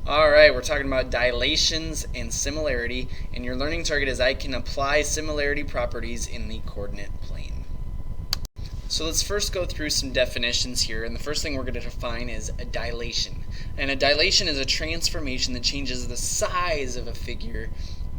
Alright, we're talking about dilations and similarity, and your learning target is I can apply similarity properties in the coordinate plane. So let's first go through some definitions here, and the first thing we're going to define is a dilation. And a dilation is a transformation that changes the size of a figure,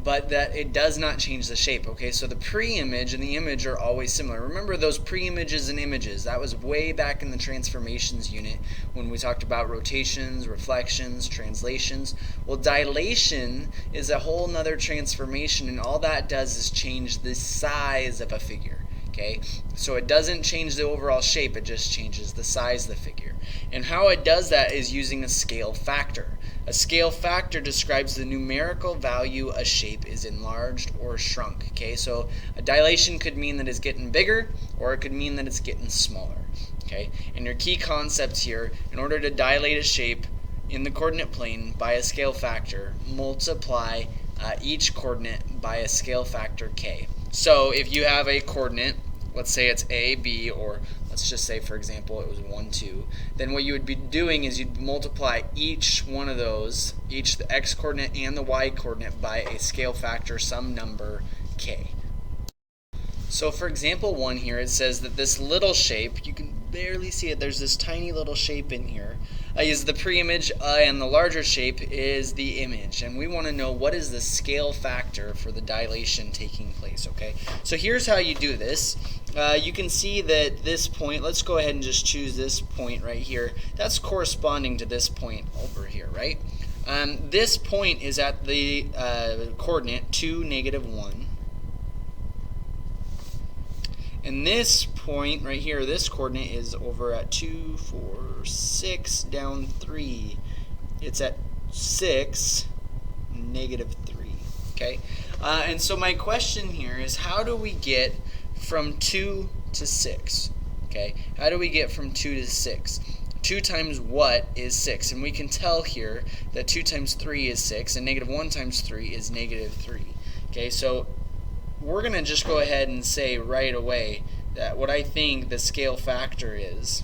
but that it does not change the shape. Okay, so the pre-image and the image are always similar. Remember those pre-images and images? That was way back in the transformations unit when we talked about rotations, reflections, translations. Well, dilation is a whole nother transformation, and all that does is change the size of a figure. Okay, so it doesn't change the overall shape, it just changes the size of the figure. And how it does that is using a scale factor. A scale factor describes the numerical value a shape is enlarged or shrunk. Okay, so a dilation could mean that it's getting bigger, or it could mean that it's getting smaller. Okay, and your key concepts here: in order to dilate a shape in the coordinate plane by a scale factor, multiply each coordinate by a scale factor k. So if you have a coordinate, let's say it's a, b, or let's just say, for example, it was 1, 2, then what you would be doing is you'd multiply each one of those, each the x coordinate and the y coordinate, by a scale factor, some number k. So for example 1 here, it says that this little shape, you can barely see it, there's this tiny little shape in here, is the pre-image, and the larger shape is the image. And we want to know what is the scale factor for the dilation taking place. Okay, so here's how you do this. You can see that this point, let's go ahead and just choose this point right here, that's corresponding to this point over here, right? This point is at the coordinate 2, -1. And this point right here, this coordinate, is over at 2, 4, 6, down 3. It's at 6, -3. Okay? And so my question here is, how do we get from 2 to 6? Okay? How do we get from 2 to 6? 2 times what is 6? And we can tell here that 2 times 3 is 6, and -1 times 3 is -3. Okay? So we're going to just go ahead and say right away that what I think the scale factor is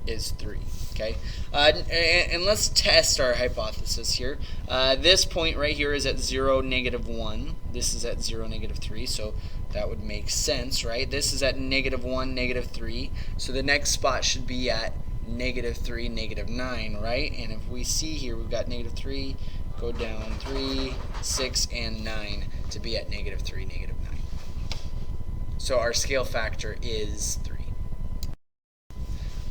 3. Okay, and let's test our hypothesis here. This point right here is at 0, -1. This is at 0, -3, so that would make sense, right? This is at -1, -3, so the next spot should be at -3, -9, right? And if we see here, we've got -3, go down 3, 6, and 9 to be at -3, -9. So our scale factor is 3.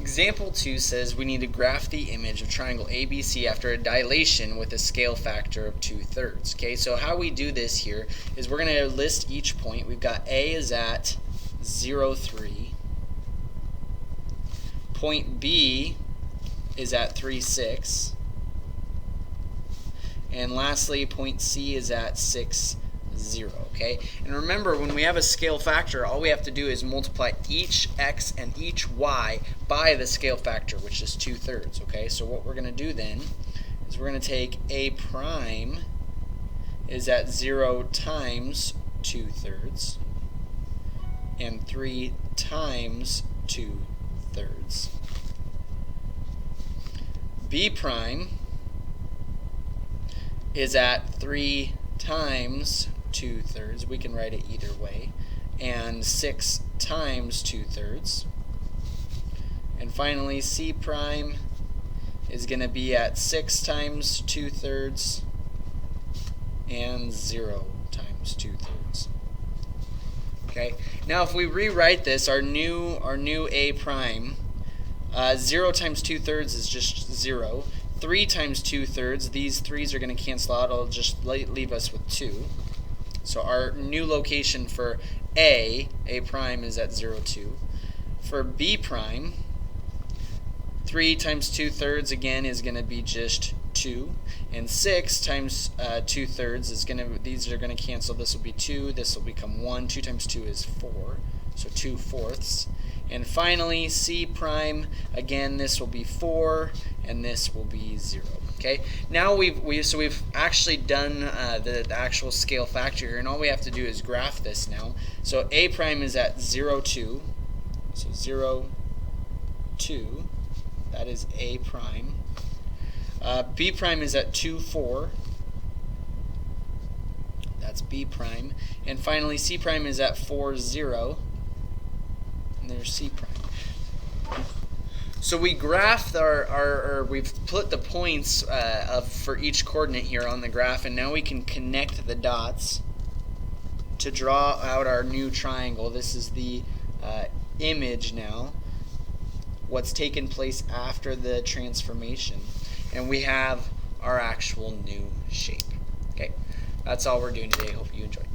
Example 2 says we need to graph the image of triangle ABC after a dilation with a scale factor of 2/3. Okay, so how we do this here is we're going to list each point. We've got A is at 0, 3. Point B is at 3, 6. And lastly, point C is at 6, 0. Okay? And remember, when we have a scale factor, all we have to do is multiply each x and each y by the scale factor, which is 2/3. Okay? So what we're going to do then is we're going to take A prime is at 0 times 2/3 and 3 times 2/3. B prime is at 3 times 2/3. We can write it either way. And 6 times 2/3. And finally, C prime is going to be at 6 times 2/3 and 0 times 2/3. Okay. Now, if we rewrite this, our new A prime, 0 times 2/3 is just 0. 3 times 2/3, these 3's are going to cancel out. It'll just leave us with 2. So our new location for A prime is at 0, 2. For B prime, 3 times 2/3 again is going to be just 2. And 6 times 2/3 is going to, these are going to cancel. This will be 2. This will become 1. 2 times 2 is 4. So 2/4. And finally, C prime, again, this will be 4, and this will be 0. Okay. Now we've actually done the actual scale factor here, and all we have to do is graph this now. So A prime is at 0, 2. So 0, 2. That is A prime. B prime is at 2, 4. That's B prime. And finally, C prime is at 4, 0. And there's C prime. So we graphed we've put the points for each coordinate here on the graph, and now we can connect the dots to draw out our new triangle. This is the image now, what's taken place after the transformation. And we have our actual new shape. Okay, that's all we're doing today. Hope you enjoyed.